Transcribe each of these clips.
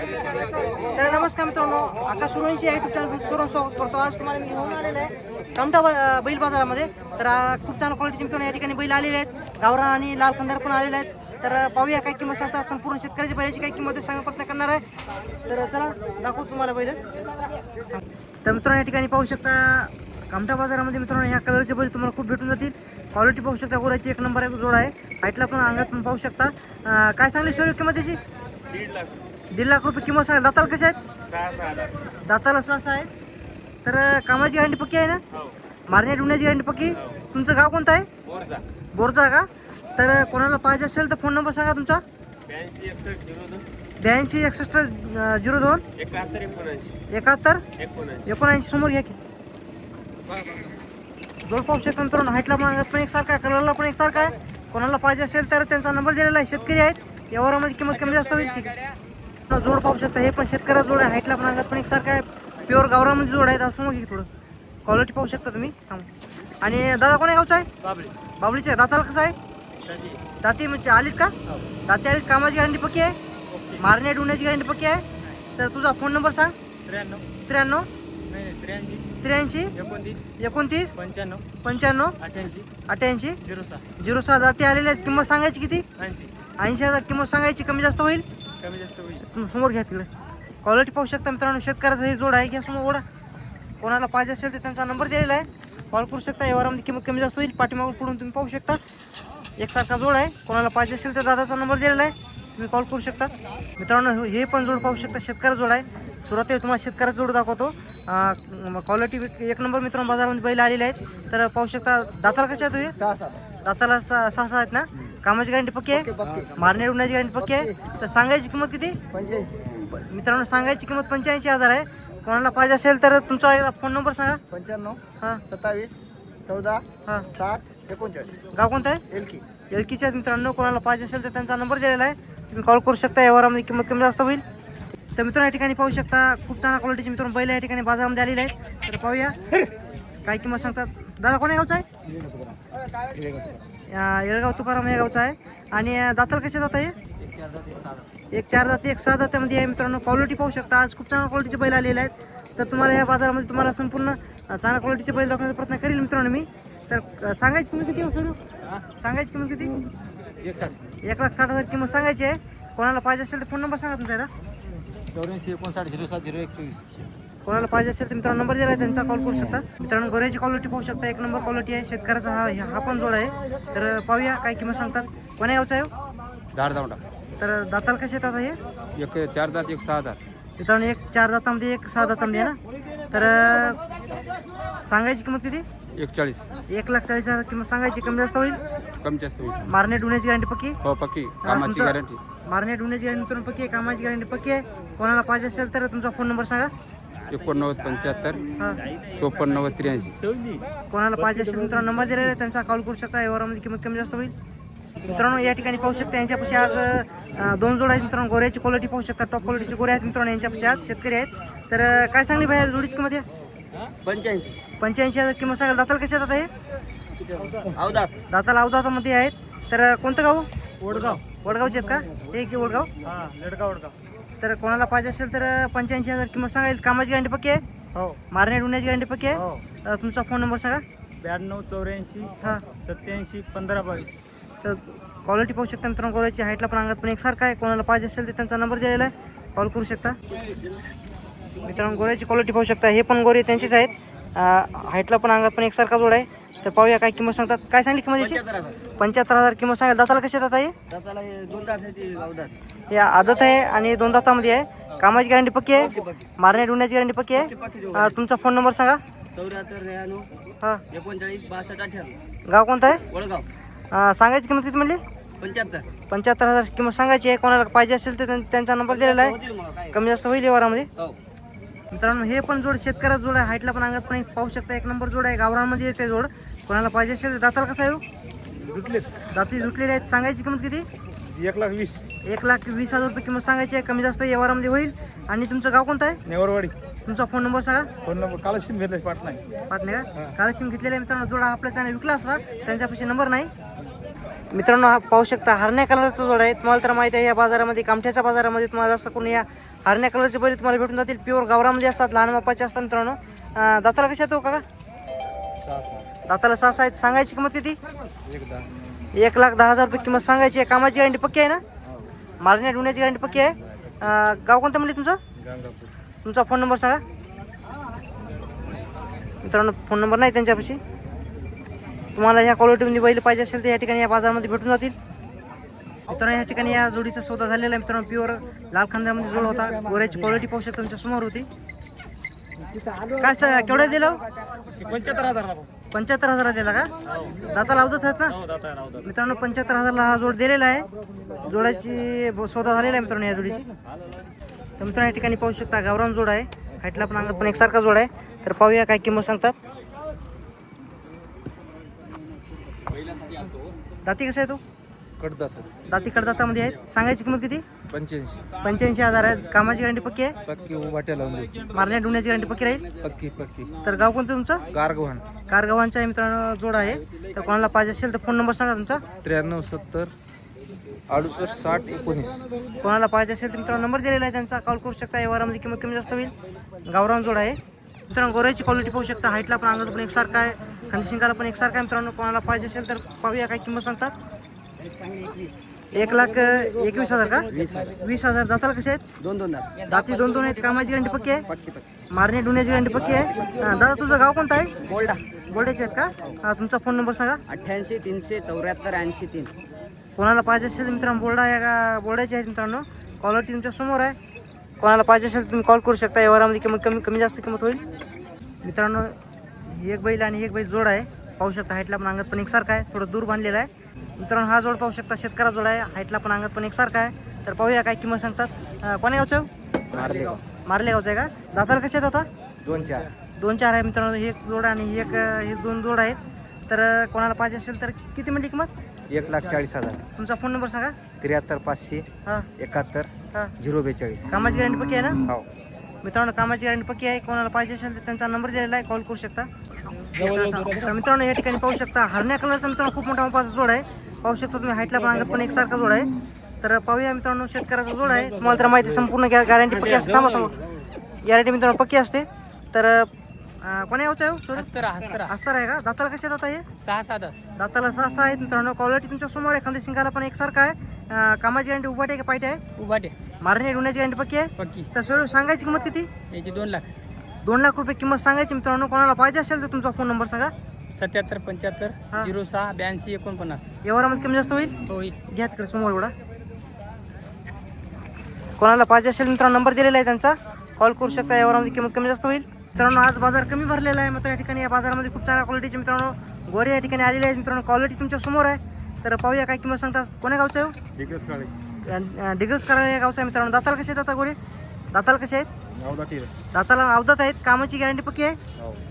तर नमस्कार मित्रांनो, आकाश सुरवंशी या युट्यूब चॅनल सुरवून स्वागत करतो. आज तुम्हाला मी घेऊन आलेलं आहे कामठा बैल बाजारामध्ये. तर खूप चांगल्या क्वालिटीचे मित्रांनो या ठिकाणी बैल आलेले आहेत. गावरान आणि लाल खंदार पण आलेले आहेत. तर पाहूया काय किंमत सांगतात. संपूर्ण शेतकऱ्याची बैलाची काय किंमत सांगण्याचा प्रयत्न करणार आहे. तर चला दाखवू तुम्हाला बैल. तर मित्रांनो या ठिकाणी पाहू शकता कामठा बाजारामध्ये मित्रांनो ह्या कलरचे बैल तुम्हाला खूप भेटून जातील. क्वालिटी पाहू शकता, गोऱ्याची एक नंबर एक जोड आहे. हाईटला पण अंगात पण पाहू शकता. काय चांगली शरीर किंमत त्याची 1.5 लाख रुपये किंमत सांगा. दाताला कसे आहेत? दाताला 6 आहेत. तर कामाची गॅरंटी पक्की आहे ना? मारण्या डुण्याची गॅरंटी पक्की. तुमचं गाव कोणतं आहे? बोरचा का? तर कोणाला पाहिजे असेल तर फोन नंबर सांगा तुमचा. 82 61 02 71 79 समोर घ्या की. जोड पाहू शकता मित्रांनो, हाईटला पण अंगात पण एकसारखा आहे, कलरला पण एकसारखा आहे. कोणाला पाहिजे असेल तर त्यांचा नंबर दिलेला आहे. शेतकरी आहेत, व्यवहारामध्ये किंमत कमी जास्त होईल. ठीक आहे. जोड पाहू शकता, हे पण शेतकऱ्याचा जोड आहे. हाईटला पण अंगात पण एकसारखा आहे. प्युअर गावरामध्ये जोड आहे. आता समोर घे थोडं. क्वालिटी पाहू शकता तुम्ही. आणि दादा कोण्या गावचा आहे? बाबळीचे. दाताला कसं आहे? दाती म्हणजे आलीत का? दाती आलीत. कामाची गॅरंटी पक्की आहे. मारण्या डुण्याची गॅरंटी पक्की आहे. तर तुझा फोन नंबर सांग. 93 83 29 95 88 06. दाती आलेल्या आहेत. किंमत सांगायची किती? 80,000 किंमत सांगायची. कमी जास्त होईल? समोर घ्या तिकडे. क्वालिटी पाहू शकता मित्रांनो, शेतकऱ्याचा हे जोड आहे. घ्या समोर ओढा. कोणाला पाहिजे असेल तर त्यांचा नंबर दिलेला आहे. कॉल करू शकता. व्यवहारामध्ये किंमत कमी जास्त होईल. पाठीमागून पुढून तुम्ही पाहू शकता एकसारखा जोड आहे. कोणाला पाहिजे असेल तर दादाचा नंबर दिलेला आहे, तुम्ही कॉल करू शकता. मित्रांनो हे पण जोड पाहू शकता, शेतकऱ्याचा जोड आहे. सुरुवातीला तुम्हाला शेतकऱ्याचा जोड दाखवतो. क्वालिटी एक नंबर मित्रांनो बाजारामध्ये बैल आलेले आहेत. तर पाहू शकता. दाताला कसे आहे तुम्ही? दाताला 6 आहेत ना? कामाची गॅरंटी पक्की आहे. मारण्या उडण्याची गॅरंटी पक्की आहे. तर सांगायची किंमत किती? 85. मित्रांनो सांगायची किंमत 85,000 आहे. कोणाला पाहिजे असेल तर तुमचा एकदा फोन नंबर सांगा. 95 27 14 60 39. गाव कोणतं आहे? एलकीचे आहेत मित्रांनो. कोणाला पाहिजे असेल तर त्यांचा नंबर दिलेला आहे, तुम्ही कॉल करू शकता. व्यवहारामध्ये किंमत कमी जास्त होईल. तर मित्रांनो या ठिकाणी पाहू शकता खूप चांगल्या क्वालिटीचे मित्रांनो बैल या ठिकाणी बाजारामध्ये आलेले आहेत. तर पाहूया काय किंमत सांगतात. दादा कोण्या गावचा आहे? येळगाव तुकाराम या गावचा आहे. आणि दाताला कसे जात आहे? एक 4 दात 1 6 दात्यामध्ये आहे मित्रांनो. क्वालिटी पाहू शकता. आज खूप चांगल्या क्वालिटीचे बैल आलेले आहेत. तर तुम्हाला या बाजारामध्ये तुम्हाला संपूर्ण चांगल्या क्वालिटीचे बैल दाखवण्याचा प्रयत्न करेल मित्रांनो मी. तर सांगायची किंमत किती हो सुरू? सांगायची किंमत किती? 1,60,000 किंमत सांगायची आहे. कोणाला पाहिजे असेल तर फोन नंबर सांगा तुमचा. 84 59 07 021. कोणाला पाहिजे असेल तर मित्रांनो नंबर दिला आहे, त्यांचा कॉल करू शकता. मित्रांनो गोऱ्याची क्वालिटी पाहू शकता, एक नंबर क्वालिटी आहे. शेतकऱ्याचा हा पण जोड आहे. तर पाहूया काय किंमत सांगतात. कोण्या गावचा आहे? धारदावडा. तर दाताला कसे येतात हे? एक 4 दात 1 6 दात. मित्रांनो एक 4 दातामध्ये 1 6 दातामध्ये आहे ना? तर सांगायची किंमत किती? 41. 1,40,000 किंमत सांगायची. कमी जास्त होईल? कमी जास्त होईल. मारण्या डुण्याची गॅरंटी पक्की? हो पक्की. कामाची गॅरंटी. मारण्या डुण्याची गॅरंटी मित्रांनो पक्की आहे. कामाची गॅरंटी पक्की आहे. कोणाला पाहिजे असेल तर तुमचा फोन नंबर सांगा. 89 75 हां 54 90 83. कोणाला पाहिजे असेल मित्रांनो नंबर दिलेला आहे, त्यांचा कॉल करू शकता. व्यवहारामध्ये किंमत कमी जास्त होईल. मित्रांनो या ठिकाणी पाहू शकता यांच्यापाशी आज 2 जोड आहेत मित्रांनो. गोऱ्याची क्वालिटी पाहू शकता, टॉप क्वालिटीचे गोरे आहेत मित्रांनो. यांच्यापाशी आज शेतकरी आहेत. तर काय सांगली भाई जोडीची किंमत आहे? 85,000 किंमत सांगाल. दाताला कसे येतात हे? दाताला अवदातामध्ये आहेत. तर कोणतं गाव? वडगावचे आहेत का? हे की वडगाव? तर कोणाला पाहिजे असेल तर 85,000 किंमत सांगाल. कामाची गॅरंटी पक्की आहे? हो. मारण्या डुण्याची गॅरंटी पक्की आहे. तुमचा फोन नंबर सांगा. 92 84 हां 87 15 22. तर क्वालिटी पाहू शकता मित्रांनो. गोऱ्याची हाईटला पण अंगात पण एकसारखा आहे. कोणाला पाहिजे असेल तर त्यांचा नंबर दिलेला आहे, कॉल करू शकता. मित्रांनो गोऱ्याची क्वालिटी पाहू शकता. हे पण गोरे त्यांचेच आहेत. हाईटला पण अंगात पण एकसारखा जोड आहे. तर पाहूया काय किंमत सांगतात. काय सांगली किंमत याची? 75,000 किंमत सांगाल. दाताला कसे येतात हे? हे आदत आहे आणि 2 दातामध्ये आहे. कामाची गॅरंटी पक्की आहे. मारण्या डुण्याची गॅरंटी पक्की आहे. तुमचा फोन नंबर सांगा. 74 हां 39 62 18. गाव कोणतं आहे? सांगायची किंमत किती म्हणली? 75,000 किंमत सांगायची आहे. कोणाला पाहिजे असेल तर त्यांचा नंबर दिलेला आहे, कमी जास्त होईल व्यवहारामध्ये. मित्रांनो हे पण जोड शेतकऱ्याचा जोड आहे. हाईटला पण अंगात पण पाहू शकता, एक नंबर जोड आहे. गावरांमध्ये येते जोड. कोणाला पाहिजे असेल तर दाताला कसं आहे? दाती जुटलेले आहेत. सांगायची किंमत किती? 1,20,000. 1,20,000 रुपये किंमत सांगायची आहे. कमी जास्त व्यवहारामध्ये होईल. आणि तुमचं गाव कोणतं आहे? नेवरवाडी. तुमचा फोन नंबर सांगा. फोन नंबर कालशीम घेतला पाटणा. पाटणे का? काळशिम घेतलेला आहे मित्रांनो. जोडा आपल्या चॅनल विकला असता, त्यांच्यापाशी नंबर नाही. मित्रांनो हा पाहू शकता हरण्या कलरचा जोड आहे. तुम्हाला तर माहिती आहे या बाजारामध्ये कामठ्याच्या बाजारामध्ये तुम्हाला जास्त करून या हरण्या कलरचे बैल तुम्हाला भेटून जातील. प्युअर गावरामध्ये असतात, लहान मापाचे असतात मित्रांनो. दाताला कशा येतो काका? दाताला 6 आहेत. सांगायची किंमत किती? 1,10,000 रुपये किंमत सांगायची आहे. कामाची गॅरंटी पक्की आहे ना? मारण्या ढुण्याची गॅरंटी पक्की आहे. गाव कोणतं म्हणले तुमचं? तुमचा फोन नंबर सांगा मित्रांनो. फोन नंबर नाही त्यांच्यापाशी. तुम्हाला ह्या क्वालिटीमध्ये बैल पाहिजे असेल तर या ठिकाणी या बाजारामध्ये भेटून जातील. मित्रांनो या ठिकाणी या जोडीचा सौदा झालेला आहे मित्रांनो. प्युअर लाल खांद्यामध्ये जोड होता. गोऱ्याची क्वालिटी पाहू शकता तुमच्या समोर होती. काय केवढ्या दिलं? 75,000 दिला का? दाता लावत आहेत ना मित्रांनो. 75,000ला हा जोड दिलेला आहे. जोडाची सौदा झालेला आहे मित्रांनो या जोडीची. तर मित्रांनो या ठिकाणी पाहू शकता गावरान जोड आहे. हाईटला पण अंगात पण एकसारखा जोड आहे. तर पाहूया काय किंमत सांगतात. दाती कसं आहे तो? दाती कडदातामध्ये आहेत. सांगायची किंमत किती? 85,000 आहे. कामाची गॅरंटी पक्की आहे? पक्की उभाट्या लावून दे. मारण्या ढुण्याची गॅरंटी पक्की राहील? पक्की पक्की. तर गाव कोणतं तुमचं? कारगव्हाण. कारगव्हाणचा आहे मित्रांनो जोड आहे. तर कोणाला पाहिजे असेल तर फोन नंबर सांगा तुमचा. 93 70 68 60 19. कोणाला पाहिजे असेल तर मित्रांनो नंबर दिलेला आहे त्यांचा. कॉल करू शकता. व्यवहारामध्ये किंमत कमी जास्त होईल. गावरान जोड आहे मित्रांनो. गोऱ्याची क्वालिटी पाहू शकता. हाईटला पण अंगात पण एकसारखा आहे. खांदशिंगाला पण एकसारखा आहे मित्रांनो. कोणाला पाहिजे असेल तर पाहूया काय किंमत सांगतात. 1,21,000 का? 20,000. दाताला कसे आहेत? दोन दाती 2 आहेत. कामाची गॅरंटी पक्की आहे? मारणे ढुण्याची गॅरंटी पक्की आहे? दादा तुझं गाव कोणतं आहे? बोल्डा. बोर्डेचे आहेत का? तुमचा फोन नंबर सांगा. 88 374 83 3. कोणाला पाहिजे असेल मित्रांनो बोर्डा आहे का? बोर्डाचे आहेत मित्रांनो. क्वालिटी तुमच्या समोर आहे. कोणाला पाहिजे असेल तुम्ही कॉल करू शकता. व्यवहारामध्ये किंमत कमी जास्त किंमत होईल मित्रांनो. एक बैल आणि एक बैल जोड आहे. पाहू शकता. हाईटला पण अंगात पण एकसारखा आहे. थोडं दूर बांधलेला आहे मित्रांनो. हा जोड पाहू शकता शेतकरा जोड आहे. हाईटला पण अंगात पण एकसारखा आहे. तर पाहूया काय किंमत सांगतात. कोण्या गावचं? मारलेगावचं आहे का? दाताला कसे आहेत आता? 2-4 आहे मित्रांनो. एक जोड आणि एक हे 2 जोड आहेत. तर कोणाला पाहिजे असेल तर किती म्हणजे किंमत? 1,40,000. तुमचा फोन नंबर सांगा. 73 500 हां 71 हां. 042. कामाची गॅरंटी पक्की आहे ना? हो. मित्रांनो कामाची गॅरंटी पक्की आहे. कोणाला पाहिजे असेल तर त्यांचा नंबर दिलेला आहे. कॉल करू शकता. तर मित्रांनो या ठिकाणी पाहू शकता हरण्या कलरचा मित्रांनो खूप मोठा मापाचा जोड आहे. पाहू शकता तुम्ही. हाईटला पण अंगात पण एकसारखा जोड आहे. तर पाहूया मित्रांनो शेतकऱ्याचा जोड आहे. तुम्हाला तर माहिती संपूर्ण गॅरंटी पक्की असते. गॅरंटी मित्रांनो पक्की असते. तर कोण्या गावचं आहे? अस्तर आहे का? दाताला कसे दाता हे? 6 दाताला 6 आहेत मित्रांनो. क्वालिटी तुमच्या समोर आहे. खांदे शिंगाला पण एकसारखा आहे. कामाची गॅरंटी उभाटे का पायटे आहे? उभाटे. मारणे ढुण्याची गॅरंटी पक्की आहे? पक्की. तर सर्व सांगायची किंमत किती? याची 2 लाख. 2 लाख रुपये किंमत सांगायची मित्रांनो. कोणाला पाहिजे असेल तर तुमचा फोन नंबर सांगा. 77 75 हां. 06 82 49. व्यवहारामध्ये कमी जास्त होईल? होईल. घ्या तिकडे समोर एवढा. कोणाला पाहिजे असेल मित्रांनो नंबर दिलेला आहे त्यांचा. कॉल करू शकता. व्यवहारामध्ये किंमत कमी जास्त होईल मित्रांनो. आज बाजार कमी भरलेला आहे. मात्र या ठिकाणी या बाजारामध्ये खूप चांगल्या क्वालिटीचे मित्रांनो गोरे या ठिकाणी आलेले आहेत मित्रांनो. क्वालिटी तुमच्या समोर आहे. तर पाहूया काय किंमत सांगतात. कोण्या गावचं आहे? डिग्रस करा या गावचा आहे मित्रांनो. दाताला कसे आहेत आता गोरे? दाताला कसे आहेत? दाताला अवधात आहेत. कामाची गॅरंटी पक्की आहे?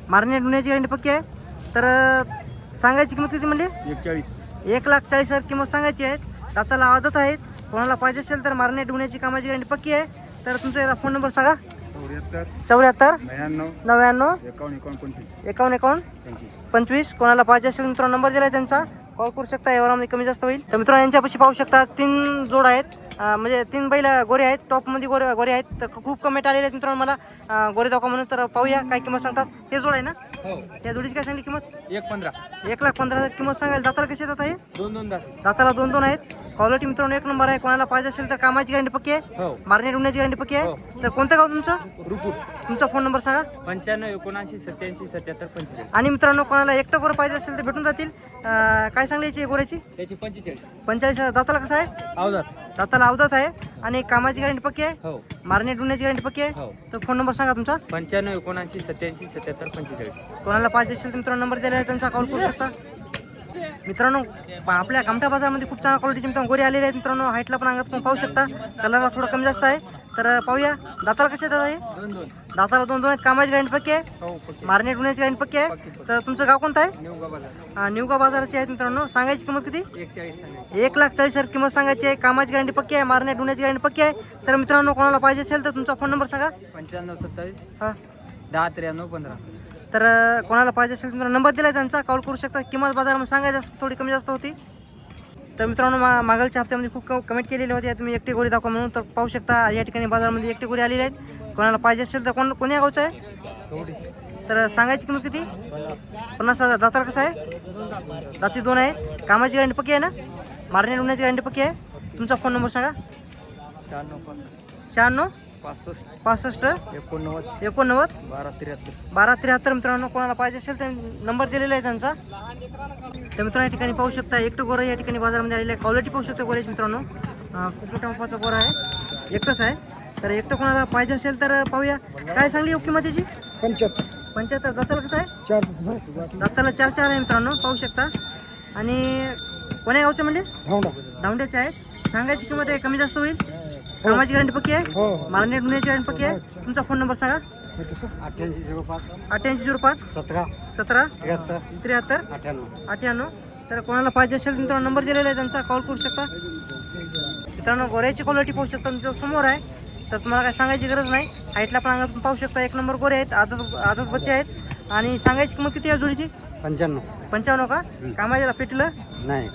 मारण्या ढुण्याची गॅरंटी पक्की आहे? तर सांगायची किंमत किती म्हणली? 1,40,000 किंमत सांगायची आहे. दाताला आदत आहेत. कोणाला पाहिजे असेल तर मारण्या ढुण्याची कामाची गॅरंटी पक्की आहे. तर तुमचा एकदा फोन नंबर सांगा. 74 99 51 25. कोणाला पाहिजे असेल मित्रांनो नंबर दिला आहे त्यांचा. कॉल करू शकता. व्यवहारामध्ये कमी जास्त होईल. तर मित्रांनो यांच्यापाशी पाहू शकता 3 जोड आहेत. म्हणजे 3 बैल गोरे आहेत. टॉपमध्ये गोरे आहेत. तर खूप कमेंट आलेले आहेत मित्रांनो मला गोरे दाखवा म्हणून. तर पाहूया काय किंमत सांगतात. हे जोड आहे ना? हो. त्या जोडीची काय सांगली किंमत? 1,15. 1,15,000 किंमत सांगायला. दाताला कसे येतात हे? 2 दात. दाताला 2 आहेत. क्वालिटी मित्रांनो 1 नंबर आहे. कोणाला पाहिजे असेल तर कामाची गॅरंटी पक्की आहे? हो. मारणे ढुण्याची गॅरंटी पक्की आहे? तर कोणतं गाव तुमचं? रुपूर. तुमचा फोन नंबर सांगा. 95 79 87 77 45. आणि मित्रांनो कोणाला एकटं गोरं पाहिजे असेल तर भेटून जातील. काय सांगली गोऱ्याची? त्याची 45. 45,000. दाताला कसं आहे? अवधात. दाताला अवधात आहे. आणि कामाची गॅरंटी पक्की आहे? हो. मारणे ढुण्याची गॅरंटी पक्की आहे? हो. तर फोन नंबर सांगा तुमचा. 95 79 87 77 45. कोणाला पाहिजे असेल तर मित्रांनो नंबर दिलेला आहे त्यांचा. कॉल करू शकता मित्रांनो. आपल्या कामठा बाजारामध्ये खूप चांगल्या क्वालिटीचे मित्रांनो गोरे आलेले आहेत मित्रांनो. हाईटला पण अंगात पण पाहू शकता. कलरला थोडं कमी जास्त आहे. तर पाहूया. दाताला कसे आहेत दादा हे? 2 दाताला 2 आहेत. कामाची गॅरंटी पक्की आहे? हो. पक्की. मारणे ढुण्याची गॅरंटी पक्की आहे? तर तुमचं गाव कोणतं आहे? निवगा बाजार. निवगा बाजाराचे आहेत मित्रांनो. सांगायची किंमत किती? 1,40 सांगायची. 1,40,000 किंमत सांगायची आहे. कामाची गॅरंटी पक्की आहे. मारणे ढुण्याची गॅरंटी पक्की आहे. तर मित्रांनो कोणाला पाहिजे असेल तर तुमचा फोन नंबर सांगा. 95 27 हां. 10 93 15. तर कोणाला पाहिजे असेल तर नंबर दिला आहे त्यांचा. कॉल करू शकता. किंमत बाजारामध्ये सांगायची थोडी कमी जास्त होती. तर मित्रांनो मागलच्या हप्त्यामध्ये खूप कमेंट केलेले होते तुम्ही एकटी गोरी दाखवा म्हणून, तर पाहू शकता या ठिकाणी बाजारामध्ये एकटी गोरी आलेली आहेत. कोणाला पाहिजे असेल तर कोण्या गावचं आहे? तर सांगायची किंमत किती? 50,000. दाताला कसं आहे? दाती 2 आहे. कामाची गॅरंटी पक्की आहे ना? मारणे उडण्याची गॅरंटी पक्की आहे. तुमचा फोन नंबर सांगा. 96 65 89 1273. मित्रांनो कोणाला पाहिजे असेल तर नंबर दिलेला आहे त्यांचा. तर मित्रांनो या ठिकाणी पाहू शकता एकटं गोरं या ठिकाणी बाजारामध्ये आलेलं आहे. क्वालिटी पाहू शकता गोऱ्याची मित्रांनो. खूप मोठ्या मापाचा गोरा आहे, एकटंच आहे. तर एकटं कोणाला पाहिजे असेल तर पाहूया. काय सांगली योग्य किंमत त्याची? 75. दाताला कसं आहे? दाताला 4 आहे मित्रांनो, पाहू शकता. आणि कोण्या गावचे म्हणले? धावंड्याचे आहे. सांगायची किंमत आहे, कमी जास्त होईल. कामाची गॅरंटी पक्की आहे. मारणे डुण्याची गॅरंटी पक्की आहे. तुमचा फोन नंबर सांगा. 8805 17 73 98. तर कोणाला पाहिजे असेल मित्रांनो नंबर दिलेला आहे त्यांचा, कॉल करू शकता. मित्रांनो गोऱ्याची क्वालिटी पाहू शकता तुमच्या समोर आहे, तर तुम्हाला काय सांगायची गरज नाही. हाईटला पण अंगातून पाहू शकता 1 नंबर गोरे आहेत. आदत बच्चे आहेत. आणि सांगायची किंमत किती आहे जोडीची? 55 का? कामाच्या पेटीला नाही,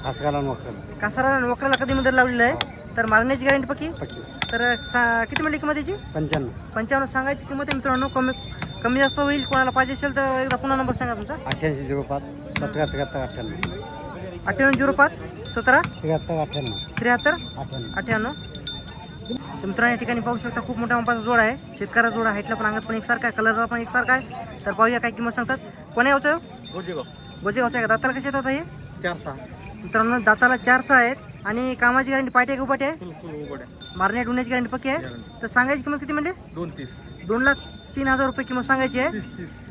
कासारा वक्राला कधी मध्ये लावलेलं आहे. तर मारण्याची गॅरंटी पक्की. तर किती म्हणली किंमत याची? 55 सांगायची किंमत आहे मित्रांनो. कमी जास्त होईल. कोणाला पाहिजे असेल तर एकदा पुन्हा नंबर सांगा तुमचा. 8805 17 73 9805 17 73 98. तर मित्रांनो या ठिकाणी पाहू शकता खूप मोठ्या मापाचा जोड आहे. शेतकऱ्याचा जोड आहे. हाईटला पण अंगात पण एकसारखा आहे, कलरला पण एकसारखा आहे. तर पाहूया काय किंमत सांगतात. कोण्या गावचं आहे? गोजेगावचं आहे का? दाताला कसे येतात हे? 4 मित्रांनो दाताला 4 आहेत. आणि कामाची गॅरंटी पाठी आहे का उपाटी आहे? मारण्या डुण्याची गॅरंटी पक्की आहे. तर सांगायची किंमत किती म्हणजे? 2,03,000 रुपये किंमत सांगायची आहे.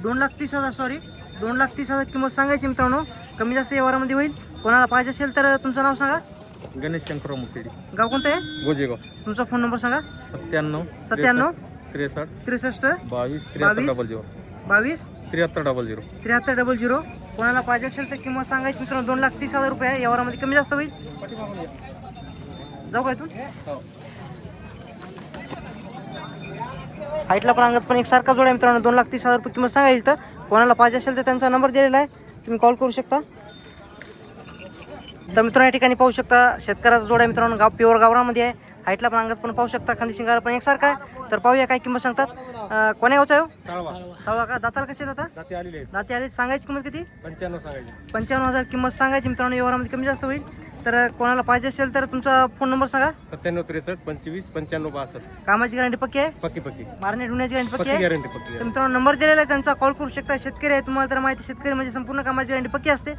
2,30,000 सॉरी 2,30,000 किंमत सांगायची मित्रांनो. कमी जास्त व्यवहारामध्ये होईल. कोणाला पाहिजे असेल तर तुमचं नाव सांगा. गणेश शंकरराव मुखेडी, गाव कोणतं आहे? गोजेगाव. तुमचा फोन नंबर सांगा. 97 97 63 63 22 22 7300 7300. कोणाला पाहिजे असेल तर किंमत सांगायची मित्रांनो. 2,30,000 रुपये आहे. व्यवहारामध्ये कमी जास्त होईल. जाऊ काय तू? हाईटला पण अंगात पण एक सारखा जोड आहे मित्रांनो. 2,30,000 रुपये किंमत सांगायची. तर कोणाला पाहिजे असेल तर त्यांचा नंबर दिलेला आहे, तुम्ही कॉल करू शकता. तर मित्रांनो या ठिकाणी पाहू शकता शेतकऱ्याचा जोड आहे मित्रांनो. गाव प्युअर गावरामध्ये आहे. हाईटला पण अंगात पण पाहू शकता. खांदी शिंगारा पण एकसारखा आहे. तर पाहूया काय किंमत सांगतात. कोण्या गावचा आहे? सावळा का? दाताला कसे दाता? दाती आली. सांगायची किंमत किती? 55,000 किंमत सांगायची मित्रांनो. व्यवहारामध्ये कमी जास्त होईल. तर कोणाला पाहिजे असेल तर तुमचा फोन नंबर सांगा. 97 63 25 95 62. कामाची गॅरंटी पक्की आहे. पक्की मारणे ढुण्याची गॅरंटी पक्की आहे. गॅरंटी पक्की. तर मित्रांनो नंबर दिलेला आहे त्यांचा, कॉल करू शकता. शेतकरी आहे तुम्हाला तर माहिती, शेतकरी म्हणजे संपूर्ण कामाची गॅरंटी पक्की असते.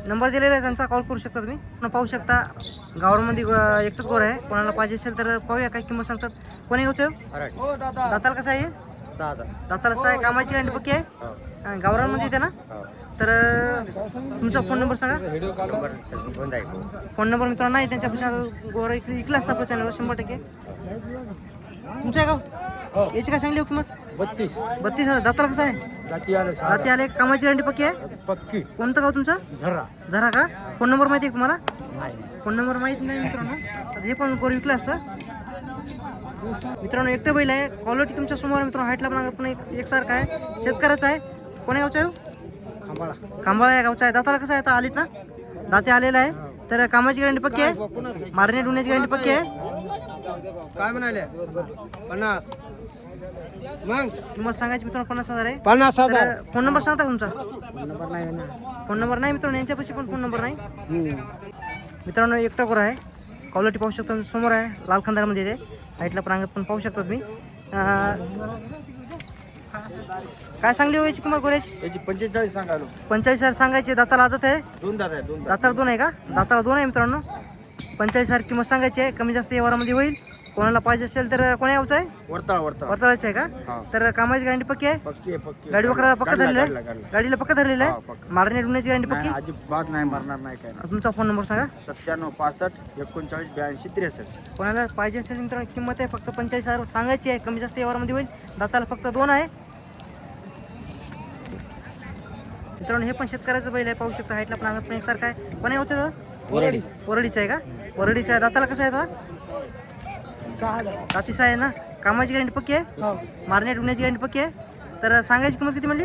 नंबर दिलेला आहे त्यांचा, कॉल करू शकता तुम्ही. पाहू शकता गावामध्ये एकटंच गोर आहे. कोणाला पाहिजे असेल तर पाहूया काय किंमत सांगतात. कोणी गावचं? दाताला कसं आहे? 6 दाताला 6 आहे. कामाची गॅरंटी पक्की आहे. गावरांमध्ये येते ना? तर तुमचा फोन नंबर सांगा. फोन नंबर मित्रांनो नाही त्यांच्यापेक्षा गोर इकला असता आपल्या चॅनलवर 100%. तुमचं आहे गाव? याची काय सांगली हो किंमत? 32,000. दाताला कसं आहे? दाती आले. कामाची गॅरंटी पक्की आहे. पक्की. कोणतं गाव तुमचं? झरा का? फोन नंबर माहिती आहे तुम्हाला? फोन नंबर माहीत नाही मित्रांनो. हे पण गोर विकलं असतं मित्रांनो. एकटं बैल आहे. क्वालिटी तुमच्या समोर आहे मित्रांनो. हाईटला पण पण एकसारखा आहे. शेतकऱ्याचा आहे. कोण्या गावचा आहे? खांबाळा या गावचा आहे. दाताला कसं आहे? आता आलीत ना? दाते आलेला आहे. तर कामाची गॅरंटी पक्की आहे. मारणे डुण्याची गॅरंटी पक्की आहे. काय म्हणाले? 50 मग किंमत सांगायची मित्रांनो 50,000 आहे. 50,000. फोन नंबर सांगता तुमचा? नंबर नाही ना. फोन नंबर नाही मित्रांनो. यांच्यापाशी पण फोन नंबर नाही. मित्रांनो एकटा गोरा आहे. क्वालिटी पाहू शकता समोर आहे. लाल खंदारमध्ये येते. हाईटला पण अंगात पण पाहू शकता तुम्ही. काय सांगली हो याची किंमत गोऱ्याची? याची 45 सांगालो. 45,000 सांगायची. दाताला आदत आहे? 2 दात आहे. 2 दाताला 2 आहे का? दाताला 2 आहे मित्रांनो. 45,000 किंमत सांगायची आहे. कमी जास्त व्यवहारामध्ये होईल. कोणाला पाहिजे असेल तर कोण्या गावचं आहे? वर्तळाचं आहे का? तर कामाची गॅरंटी पक्की आहे. पक्की. गाडी वगैरे पक्का धरलेला आहे. गाडीला पक्का धरलेला आहे. मारणे डुण्याची गॅरंटी पक्की. अजिबात नाही मारणार नाही काय. तुमचा फोन नंबर सांगा. 97 65 39 82 63. कोणाला पाहिजे असेल मित्रांनो किंमत आहे फक्त 45,000 सांगायची आहे. कमी जास्त व्यवहारामध्ये होईल. दाताला फक्त 2 आहे मित्रांनो. हे पण शेतकऱ्याचं बैल आहे. पाहू शकता. हाईटला पण अंगात पण एकसारखं आहे. कोण्या गावचं? वरडीचं आहे का? वरडीचं आहे. दाताला कसं आहे आता? 6,000. दातीचा आहे ना? कामाची गॅरंटी पक्की आहे. मारण्या डुण्याची गॅरंटी पक्की आहे. तर सांगायची किंमत किती म्हणली?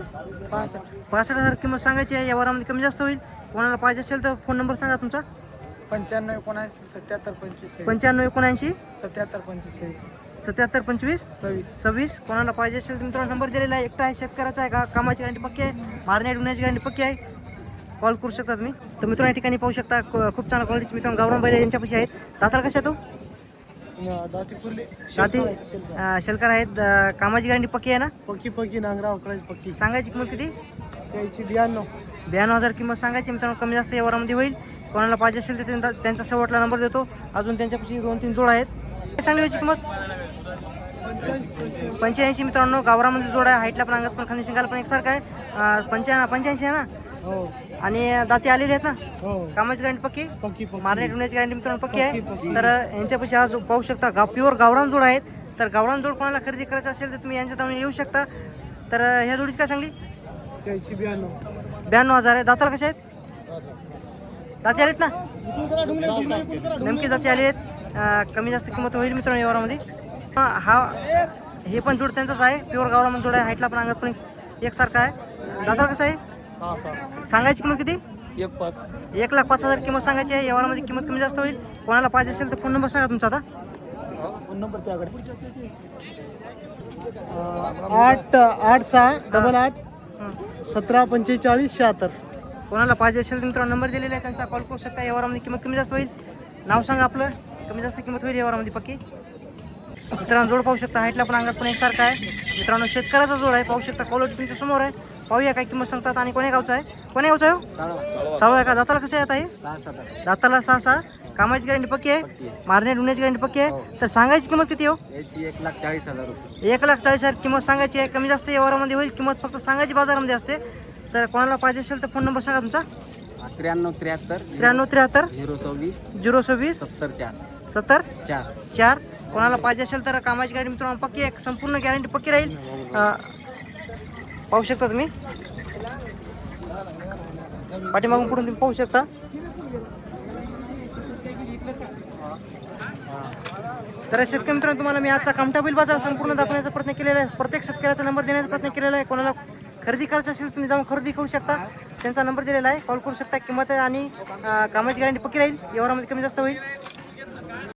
65,000 किंमत सांगायची आहे. व्यवहारामध्ये कमी जास्त होईल. कोणाला पाहिजे असेल तर फोन नंबर सांगा तुमचा. 95 79 77 25 95 79 77 25 77 25 26 26. कोणाला पाहिजे असेल तर मित्रांनो नंबर दिलेला आहे. एकटा आहे, शेतकऱ्याचा आहे का, कामाची गॅरंटी पक्की आहे, मारण्या डुण्याची गॅरंटी पक्की आहे. कॉल करू शकता तुम्ही. तर मित्रांनो या ठिकाणी पाहू शकता खूप चांगल्या क्वालिटीचे मित्रांनो गावरान बैल यांच्यापाशी आहेत. दाताला कशा तो दाती शेलकर आहेत. कामाची गॅरंटी पक्की आहे ना. पक्की नांगरा उकळायची पक्की. सांगायची किंमत किती? त्याची 92. 92,000 किंमत सांगायची मित्रांनो. कमी जास्त यावरामध्ये होईल. कोणाला पाहिजे असेल तर त्यांचा शेवटला नंबर देतो. अजून त्यांच्यापाशी 2-3 जोड आहेत. काय सांगली याची किंमत? 85 मित्रांनो. गावरामध्ये जोड आहे. हाईटला पण अंगात पण खांदी शिंगाला पण एकसारखं आहे. 85 आहे ना. हो आणि दाती आलेली आहेत ना. हो कामाची गॅरंटी पक्की, पक्की मारण्या ठेवण्याची गॅरंटी मित्रांनो पक्की आहे. पक्की. तर यांच्यापाशी आज पाहू शकता प्युअर गावरान जोड आहेत. तर गावरान जोड कोणाला खरेदी करायचं असेल तर तुम्ही यांच्या जाऊन येऊ शकता. तर ह्या जोडीची काय सांगली? त्याची 92. 92,000 आहे. दाताला कसे आहेत? दाती आलेत ना. नेमकी दाती आली आहेत. कमी जास्त किंमत होईल मित्रांनो यावरामध्ये. हा हे पण जोड त्यांचाच आहे. प्युअर गावरान जोड आहे. हाईटला पण अंगात पण एकसारखा आहे. दाताला कसं आहे? 6 सांगायची किंमत किती? 1.5. 1,05,000 किंमत सांगायची आहे. यावरामध्ये किंमत कमी जास्त होईल. कोणाला पाहिजे असेल तर फोन नंबर सांगा तुमचा आता. फोन नंबर त्याकडे 88688 17 45 76. कोणाला पाहिजे असेल तर मित्रांनो नंबर दिलेला आहे त्यांचा. कॉल करू शकता. यावरामध्ये किंमत कमी जास्त होईल. नाव सांगा आपलं. कमी जास्त किंमत होईल यावरामध्ये पक्की. मित्रांनो जोड पाहू शकता. हाईटला पण अंगात पण एकसारखा आहे. मित्रांनो शेतकऱ्याचा जोड आहे. पाहू शकता. क्वालिटी तुमच्या समोर आहे. पाहूया काय किंमत सांगतात. आणि कोण्या गावचा आहे? कोण्या गावचा आहे? सावळा आहे का? दाताला कसं आहे आता हे? दाताला 6 कामाची गॅरंटी पक्की आहे. मारण्या डुण्याची गॅरंटी पक्की आहे. तर सांगायची किंमत किती हो? याची 1,40,000 रुपये. 1,40,000 किंमत सांगायची आहे. कमी जास्त यावरामध्ये होईल. किंमत फक्त सांगायची बाजारामध्ये असते. तर कोणाला पाहिजे असेल तर फोन नंबर सांगा तुमचा. 93 73 93 026 026 74 70 4. 4. कोणाला पाहिजे असेल तर कामाची गॅरंटी मित्रांनो पक्की आहे. संपूर्ण गॅरंटी पक्की राहील. पाहू शकता तुम्ही. पाठीमागून पुढून तुम्ही पाहू शकता. तर शेतकरी मित्रांनो तुम्हाला मी आजचा कमटाबील बाजार संपूर्ण दाखवण्याचा प्रयत्न केलेला आहे. प्रत्येक शेतकऱ्याचा नंबर देण्याचा प्रयत्न केलेला आहे. कोणाला खरेदी करायचं असेल तुम्ही जाऊन खरेदी करू शकता. त्यांचा नंबर दिलेला आहे. कॉल करू शकता. किंमत आणि कामाची गॅरंटी पक्की राहील. यावरामध्ये कमी जास्त होईल.